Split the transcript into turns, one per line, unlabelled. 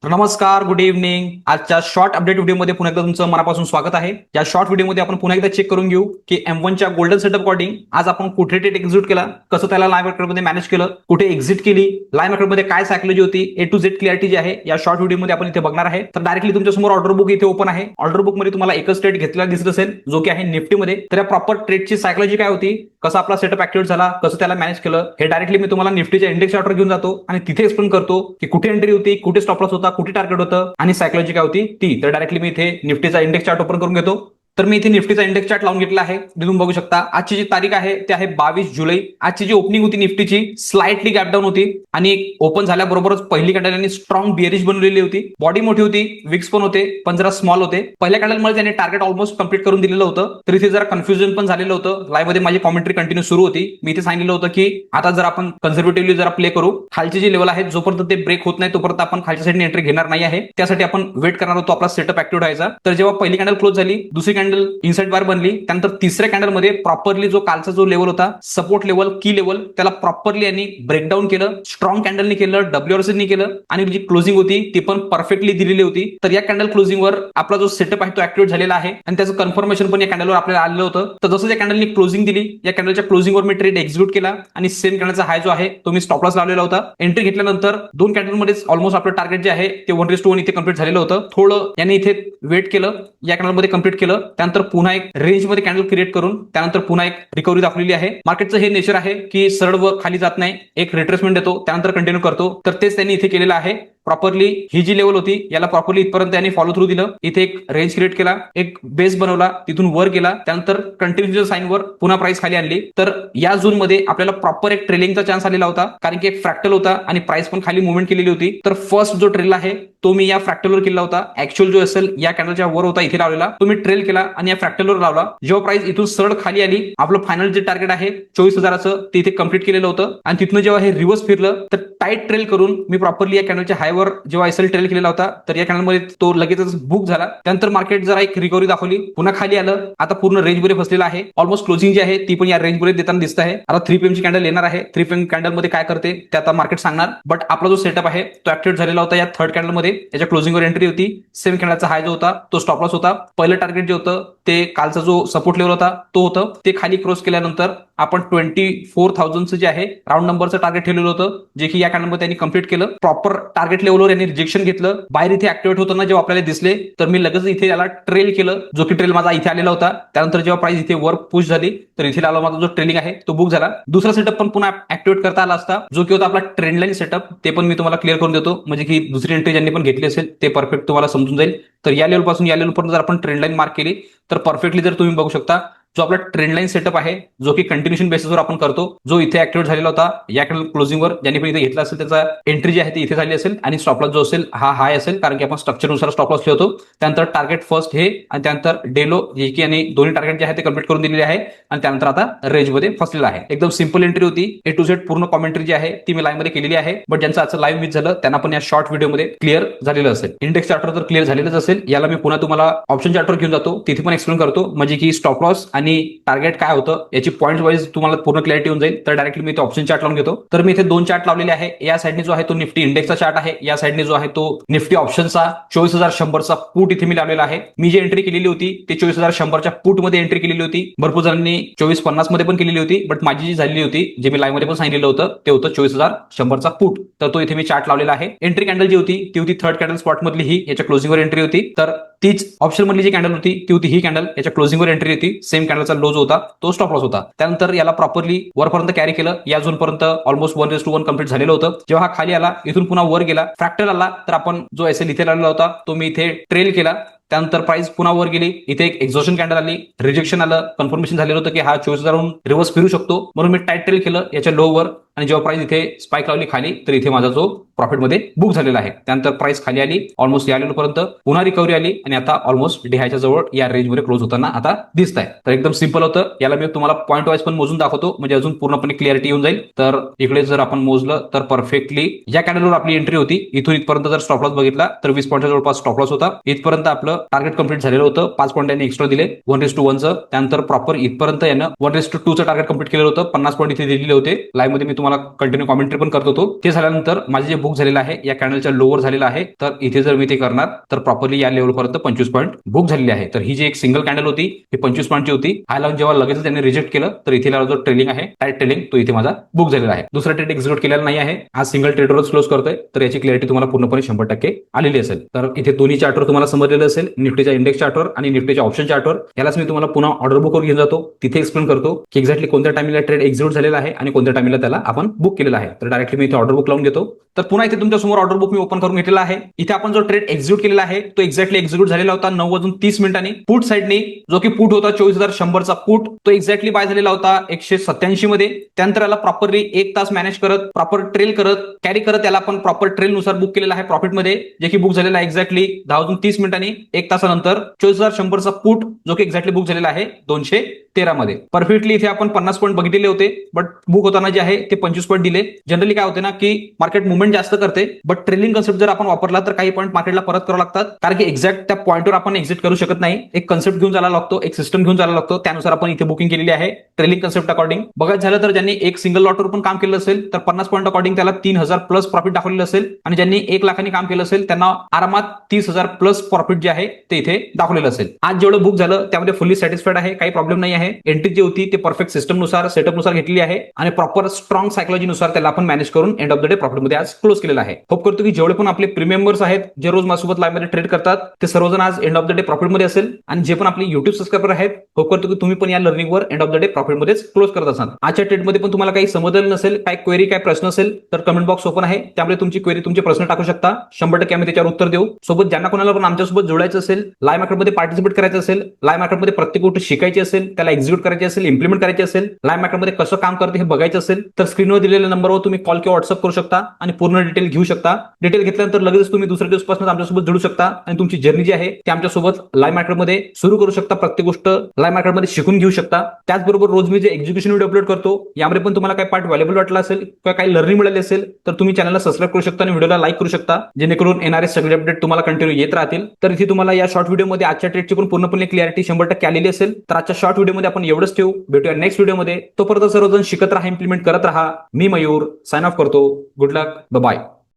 तर नमस्कार, good evening. आजच्या शॉर्ट अपडेट व्हिडिओमध्ये पुन्हा एकदा तुमचं मनापासून स्वागत आहे. या शॉर्ट व्हिडिओमध्ये आपण पुन्हा एकदा चेक करून घेऊ की M1च्या गोल्डन सेटअप अकॉर्डिंग आज आपण कुठे ट्रेड एक्झिक्यूट केला, कसं त्याला लाईव्ह मार्केटमध्ये मॅनेज केलं, कुठे एक्झिट केली, लाईव्ह मार्केटमध्ये काय सायकॉलॉजी होती, ए टू झेड क्लिअरिटी जी आहे या शॉर्ट व्हिडिओमध्ये आपण इथे बघणार आहे. तर डायरेक्टली तुमच्या समोर ऑर्डर बुक इथे ओपन आहे. ऑर्डर बुक मध्ये तुम्हाला एकच ट्रेड घेतलेला दिसत असेल, जो की आहे निफ्टीमध्ये. तर या प्रॉपर ट्रेडची सायकॉलॉजी काय होती, कसा आपला सेटअप ऍक्टिव्हेट झाला, कसं त्याला मॅनेज केलं, हे डायरेक्टली मी तुम्हाला निफ्टीच्या इंडेक्स चार्टवर घेऊन जातो आणि तिथे एक्सप्लेन करतो की कुठे एंट्री होती, कुठे स्टॉप लॉस होता, कुठे टार्गेट होतं आणि सायकॉलॉजी काय होती ती. तर डायरेक्टली मी इथे निफ्टीचा इंडेक्स चार्ट ओपन करून घेतो. तर मी इथे निफ्टीचा इंडेक्स चार्ट लावून घेतला आहे. तुम्ही बघू शकता आजची जी तारीख आहे ते आहे 22 जुलै. आजची जी ओपनिंग होती निफ्टीची स्लाइटली गॅप डाऊन होती आणि ओपन झाल्याबरोबरच पहिली कॅन्डल यांनी स्ट्रॉंग बिअरिश बनवलेली होती. बॉडी मोठी होती, विक्स पण होते, पण जरा स्मॉल होते. पहिल्या कॅन्डलमध्ये त्यांनी टार्गेट ऑलमोस्ट कंप्लीट करून दिलेलं होतं. तर इथे जरा कन्फ्युजन पण झालेलं होतं. लाईव्ह मध्ये माझी कॉमेंट्री कंटिन्यू सुरू होती. मी इथे सांगितलं होतं की आता जर आपण कन्झर्वेटिव्हली जरा प्ले करू, खालची जी लेवल आहे जोपर्यंत ते ब्रेक होत नाही तोपर्यंत आपण खालच्या साईडने एंट्री घेणार नाही आहे. त्यासाठी आपण वेट करणार होतो आपला सेटअप ऍक्टिव्ह व्हायचा. तर जेव्हा पहिली कॅन्डल क्लोज झाली, दुसरी कॅन्डल इनसाइड बार बनली, त्यानंतर तिसऱ्या कॅन्डल मध्ये प्रॉपरली जो कालचा जो लेवल होता सपोर्ट लेवल, की लेवल, त्याला प्रॉपरली यांनी ब्रेकडाऊन केलं. स्ट्रॉंग कॅन्डलनी केलं, WRCनी केलं आणि जी क्लोजिंग होती ती पण परफेक्टली दिलेली होती. तर या कॅन्डल क्लोजिंगवर आपला जो सेटअप आहे तो ऍक्टिव्हेट झालेला आहे आणि त्याचं कन्फर्मेशन पण या कॅन्डलवर आपल्याला आलेलं होतं. तर जसं या कॅन्डलनी क्लोजिंग दिली, या कॅन्डलच्या क्लोजिंगवर मी ट्रेड एक्झिक्यूट केला आणि सेम कॅन्डलचा हाय जो आहे तो मी स्टॉप लॉस लावलेला होता. एंट्री घेतल्यानंतर दोन कॅन्डलमध्येच ऑलमोस्ट आपलं टार्गेट जे आहे ते 1:1 इथे कंप्लीट झालेलं होतं. थोडं यांनी इथे वेट केलं, या कॅन्डलमध्ये कंप्लीट केलं, त्यानंतर पुन्हा एक रेंजमध्ये कॅन्डल क्रिएट करून त्यानंतर पुन्हा एक रिकव्हरी दाखवलेली आहे. मार्केटचं हे नेचर आहे की सरळ व खाली जात नाही, एक रिट्रेसमेंट देतो त्यानंतर कंटिन्यू करतो. तर तेच त्यांनी इथे केलेलं आहे. प्रॉपरली ही जी लेवल होती याला प्रॉपरली इथपर्यंत त्यांनी फॉलो थ्रू दिलं. इथे एक रेंज क्रिएट केला, एक बेस बनवला, तिथून वर गेला, त्यानंतर कंटिन्यूच्या साईनवर पुन्हा प्राइस खाली आणली. तर या झोन मध्ये आपल्याला प्रॉपर एक ट्रेलिंगचा चान्स आलेला होता, कारण की एक फ्रॅक्टल होता आणि प्राइस पण खाली मुवमेंट केलेली होती. तर फर्स्ट जो ट्रेल आहे तो मी या फ्रॅक्टलवर केला होता. ऍक्च्युअल जो असेल या कॅन्डलच्या वर होता इथे लावलेला, तो मी ट्रेल केला आणि या फ्रॅक्टलवर लावला. जेव्हा प्राइस इथून सरळ खाली आली, आपलं फायनल जे टार्गेट आहे 24,000चं ते इथे कंप्लीट केलेलं होतं आणि तिथून जेव्हा हे रिव्हर्स फिरलं तर टाईट ट्रेल करून मी प्रॉपरली या कॅन्डलच्या हायवर जेव्हा एसएल ट्रेल केलेला होता तर या कॅन्डलमध्ये तो लगेचच बुक झाला. त्यानंतर मार्केट जरा एक रिकव्हरी दाखवली, पुन्हा खाली आलं. आता पूर्ण रेंजमध्ये फसलेला आहे. ऑलमोस्ट क्लोजिंग जी आहे ती पण या रेंजमध्ये देताना दिसत आहे. आता 3 PM ची कॅन्डल येणार आहे. 3 PM कॅन्डल मध्ये काय करते ते आता मार्केट सांगणार. बट आपला जो सेटअप आहे तो ऍक्टिव्हेट झालेला होता या थर्ड कॅन्डल मध्ये. याच्या क्लोजिंगवर एंट्री होती. सेम कॅन्डलचा हाय जो होता तो स्टॉप लॉस होता. पहिलं टार्गेट जे होतं ते कालचा जो सपोर्ट लेवल होता तो होतं, ते खाली क्रॉस केल्यानंतर आपण 24,000चं जे आहे राऊंड नंबरचं टार्गेट ठेवलेलं होतं, जे की या कॅन्डलमध्ये त्यांनी कंप्लीट केलं. प्रॉपर टार्गेट लेवलवर यांनी रिजेक्शन घेतलं. बाहेर इथे ऍक्टिव्हेट होताना जेव्हा आपल्याला दिसले तर मी लगेच इथे याला ट्रेल केलं, जो की ट्रेल माझा इथे आलेला होता. त्यानंतर जेव्हा प्राइस इथे वर पुश झाली तर इथे आला माझा जो ट्रेलिंग आहे तो बुक झाला. दुसरा सेटअप पण पुन्हा ऍक्टिव्हेट करता आला असता, जो की होता आपला ट्रेंड लाईन सेटअप. ते पण मी तुम्हाला क्लिअर करून देतो, म्हणजे की दुसरी एंट्री ज्यांनी पण घेतली असेल ते परफेक्ट तुम्हाला समजून जाईल. तर या लेवल पासून या लेवल पर्यंत जर आपण ट्रेंड लाईन मार्क केली तर परफेक्टली जर तुम्ही बघू शकता जो आपला ट्रेंड लाईन सेटअप आहे, जो की कंटिन्युएशन बेसिसवर आपण करतो, जो इथे ऍक्टिव्हेट झालेला होता या कॅन्डल क्लोजिंगवर. ज्यांनी पण इथे घेतला असेल त्याचा एंट्री जी आहे ती इथे झाली असेल आणि स्टॉप लॉस जो असेल हा हाय असेल, कारण की आपण स्ट्रक्चरनुसार स्टॉप लॉस ठेवतो. त्यानंतर टार्गेट फर्स्ट हे आणि त्यानंतर डेलो, जे की आणि दोन्ही टार्गेट जे आहे ते कंप्लीट करून दिलेले आहे आणि त्यानंतर आता रेंजमध्ये फसलेला आहे. एकदम सिंपल एंट्री होती. ए टू झेड पूर्ण कॉमेंट्री जी आहे ती मी लाईव्ह मध्ये केलेली आहे. बट ज्यांचं आजचं लाईव्ह मिस झालं त्यांना पण या शॉर्ट व्हिडिओमध्ये क्लिअर झालेलं असेल. इंडेक्स चार्टवर तर क्लिअर झालेलंच असेल. याला मी पुन्हा तुम्हाला ऑप्शन चार्टवर घेऊन जातो, तिथे पण एक्सप्लेन करतो, म्हणजे की स्टॉप लॉस आणि टार्गेट काय होतं याची पॉईंट वाईज तुम्हाला पूर्ण क्लॅरिटी होऊन जाईल. तर डायरेक्टली मी इथे ऑप्शन चार्ट लावून घेतो. तर मी इथे 2 चार्ट लावलेले आहे. या साईडने जो आहे तो निफ्टी इंडेक्सचा चार्ट आहे, या साईडने जो आहे तो निफ्टी ऑप्शनचा 24,100चा पुट इथे मी लावलेला आहे. मी जी एंट्री केलेली होती ते 24,100च्या पुट मध्ये एंट्री केलेली होती. भरपूर जणांनी 24,50 मध्ये पण केलेली होती, बट माझी जी झालेली होती, जे मी लाईव्ह मध्ये पण सांगितलेलं होतं, ते होतं 24,100चा पुट. तर तो इथे मी चार्ट लावलेला आहे. एंट्री कॅन्डल जी होती ती होती थर्ड कॅन्डल स्पॉट मधली, ही याच्या क्लोजिंगवर एंट्री होती. तर तीच ऑप्शन मधली जी कॅन्डल होती ती होती ही कॅन्डल, याच्या क्लोजिंगवर एंट्री होती. सेम कॅन्डलचा लो जो होता तो स्टॉप लॉस होता. त्यानंतर याला प्रॉपरली वरपर्यंत कॅरी केलं. या झोन पर्यंत ऑलमोस्ट 1:1 कंप्लीट झालेलं होतं. जेव्हा हा खाली आला, इथून पुन्हा वर गेला, फ्रॅक्टल आला, तर आपण जो एसएल इथे लावलेला होता तो मी इथे ट्रेल केला. त्यानंतर प्राइस पुन्हा वर गेली. इथे एक एक्झॉशन कॅन्डल आली, रिजेक्शन आलं, कन्फर्मेशन झालेलं होतं की हा 24,000 रिव्हर्स फिरू शकतो, म्हणून मी टाईट ट्रेल केलं याच्या लोवर. आणि जेव्हा प्राइस इथे स्पाइक लावली खाली तर इथे माझा जो प्रॉफिटमध्ये बुक झालेला आहे. त्यानंतर प्राइस खाली आली, ऑलमोस्ट या लेवलपर्यंत पुन्हा रिकव्हरी आली आणि आता ऑलमोस्ट डिहायच्या जवळ या रेंजमध्ये क्लोज होताना आता दिसत आहे. तर एकदम सिंपल होतं. याला मी तुम्हाला पॉईंट वाईज पण मोजून दाखवतो, म्हणजे अजून पूर्णपणे क्लिअरिटी येऊन जाईल. तर इकडे जर आपण मोजलं तर परफेक्टली या कॅन्डलवर आपली एंट्री होती. इथून इथपर्यंत जर स्टॉप लॉस बघितला तर 20 पॉईंटच्या जवळपास स्टॉप लॉस होता. इथपर्यंत आपलं टार्गेट कंप्लीट झालेलं होतं. 5 पॉईंट यांनी एक्स्ट्रा दिले 1:1चं. त्यानंतर प्रॉपर इथपर्यंत यानं 1:2चं टार्गेट कंप्लीट केलेलं होतं. 50 पॉईंट इथे दिलेले होते. लाईव्ह मध्ये मी तुम्हाला कंटिन्यू कॉमेंट्री पण करत होतो. ते झाल्यानंतर माझे जे बुक झालेलं आहे या कॅनलच्या लोवर झालेलं आहे. तर इथे जर मी ते करणार तर प्रॉपरली या लेवल पर्यंत 25 पॉईंट बुक झालेली आहे. तर ही जी एक सिंगल कॅन्डल होती ही 25 पॉईंटची होती. हाय लावून जेव्हा लगेच त्यांनी रिजेक्ट केलं तर इथे जो ट्रेलिंग आहे टाईट ट्रेलिंग तो इथे माझा बुक झालेला आहे. दुसरा ट्रेड एक्झिक्यूट केलेला नाही आहे. आज सिंगल ट्रेडवरच क्लोज करतोय. तर याची क्लॅरिटी तुम्हाला पूर्णपणे 100% आलेली असेल. तर इथे दोन्ही चार्टवर तुम्हाला समजलेलं असेल, निफ्टीच्या इंडेक्स चार्टवर आणि निफ्टीच्या ऑप्शन चार्टवर. यालाच मी तुम्हाला पुन्हा ऑर्डर बुकवर घेऊन जातो. तिथे एक्सप्लेन करतो की एक्झॅक्टली कोणत्या टाइमला ट्रेड एक्झिक्यूट झालेला आहे आणि कोणत्या टाइमला त्याला आपण बुक केलेला आहे. तर डायरेक्टली मी इथे ऑर्डर बुक लावून घेतो. तर पुन्हा इथे तुमच्या समोर ऑर्डर बुक मी ओपन करून घेतलेला आहे. इथे आपण जो ट्रेड एक्झिक्यूट केलेला आहे तो एक्झॅक्टली एक्झिक्यूट झालेला होता 9:30 पुट साइडने, जो की पुट होता 24,100चा पुट. तो एक्झॅक्टली बाय झालेला होता 187 मध्ये. त्यानंतर याला प्रॉपरली 1 तास मॅनेज करत, प्रॉपर ट्रेल करत, कॅरी करत याला आपण प्रॉपर ट्रेल नुसार बुक केलेला आहे प्रॉफिटमध्ये, जे की बुक झालेला आहे एक्झॅक्टली 10:30 1 तासानंतर 24,100चा पुट, जो की एक्झॅक्टली बुक झालेला आहे 213 मध्ये. परफेक्टली इथे आपण 50 पॉईंट बघितलेले होते, बट बुक होताना जे आहे ते 25 पॉईंट दिले. जनरली काय होते ना की मार्केट मुवमेंट जास्त करते, बट ट्रेलिंग कन्सेप्ट जर आपण वापरला तर काही पॉईंट मार्केटला परत करावं लागतात, कारण की एक्झॅक्ट त्या पॉईंटवर आपण एक्झिट करू शकत नाही. एक कन्सेप्ट घेऊन जायला लागतो, एक सिस्टम घेऊन जायला लागतो. त्यानुसार आपण इथे बुकिंग केलेली आहे ट्रेलिंग कन्सेप्ट अकॉर्डिंग. बघायचं झालं तर ज्यांनी एक सिंगल लॉटवर पण काम केलं असेल तर 50 पॉईंट अकॉर्डिंग त्याला 3,000 प्लस प्रॉफिट दाखवलेलं असेल, आणि ज्यांनी 1 लाखांनी काम केलं असेल त्यांना आरामात 30,000 प्लस प्रॉफिट जे आहे ते इथे दाखवलेलं असेल. आज जेवढं बुक झालं त्यामध्ये फुल्ली सॅटिस्फाईड आहे, काही प्रॉब्लेम नाही आहे. एंट्री जी होती ते परफेक्ट सिस्टम नुसार, सेटअप नुसार घेतली आहे आणि प्रॉपर स्ट्रॉंग सायकोलॉजी नुसार त्याला आपण मॅनेज करून end of the day profit मध्ये आज क्लोज केलेला आहे. होप करतो की जेवढे पण आपले प्रीमियम मेंबर्स आहेत जे रोज माझ्यासोबत लाईव्ह मध्ये ट्रेड करतात ते सर्वजण आज end of the day profit मध्ये असेल, आणि जे पण आपले युट्यूब सबस्क्रायबर आहेत होप करतो की तुम्ही पण या लर्निंगवर end of the day profit मध्येच क्लोज करत असाल. आजच्या ट्रेडमध्ये पण तुम्हाला काही समजलं नसेल, काय क्वेरी, काय प्रश्न असेल तर कमेंट बॉक्स ओपन आहे, त्यामुळे तुमची क्वेरी, तुमचे प्रश्न टाकू शकता. 100% आम्ही त्याच्यावर उत्तर देऊ. सोबत ज्यांना कोणाला पण आमच्यासोबत जोडायचं असेल, लाईव्ह मार्केटमध्ये पार्टिसिपेट करायचं असेल, लाईव्ह मार्केटमध्ये प्रत्येक गोष्ट शिकायची असेल, त्याला एक्झिक्यूट करायची असेल, इम्प्लिमेंट करायची असेल, लाईव्ह मार्केटमध्ये कसं काम करते हे बघायचं असेल तर स्क्रीनवर दिलेल्या नंबरवर तुम्ही कॉल किंवा व्हॉट्सअप करू शकता आणि पूर्ण डिटेल घेऊ शकता. डिटेल घेतल्यानंतर लगेच तुम्ही दुसऱ्या दिवसापासून आमच्यासोबत जोडू शकता आणि तुमची जर्नी जी आहे ती आमच्यासोबत लाईव्ह मार्केटमध्ये सुरू करू शकता. प्रत्येक गोष्ट लाईव्ह मार्केटमध्ये शिकून घेऊ शकता. त्याचबरोबर रोज मी जे एक्झिक्युशन व्हिडिओ अपलोड करतो यामध्ये पण तुम्हाला काही पार्ट व्हॅल्युएबल वाटला असेल किंवा काही लर्निंग मिळाली असेल तर तुम्ही चॅनलला सबस्क्राईब करू शकता आणि व्हिडिओला लाईक करू शकता, जेणेकरून येणारे सगळे अपडेट तुम्हाला कंटिन्यू येत राहतील. तर इथे तुम्हाला या शॉर्ट व्हिडिओमध्ये आजच्या ट्रेडची पण पूर्णपणे क्लॅरिटी 100% आलेली असेल. तर आजच्या शॉर्ट व्हिडिओमध्ये आपण एवढंच ठेवू. भेटूया नेक्स्ट व्हिडिओमध्ये. तोपर्यंत सर्वजण शिकत राहा, इम्प्लिमेंट करत राहा. मी मयूर साइन ऑफ करतो. गुड लक, बाय.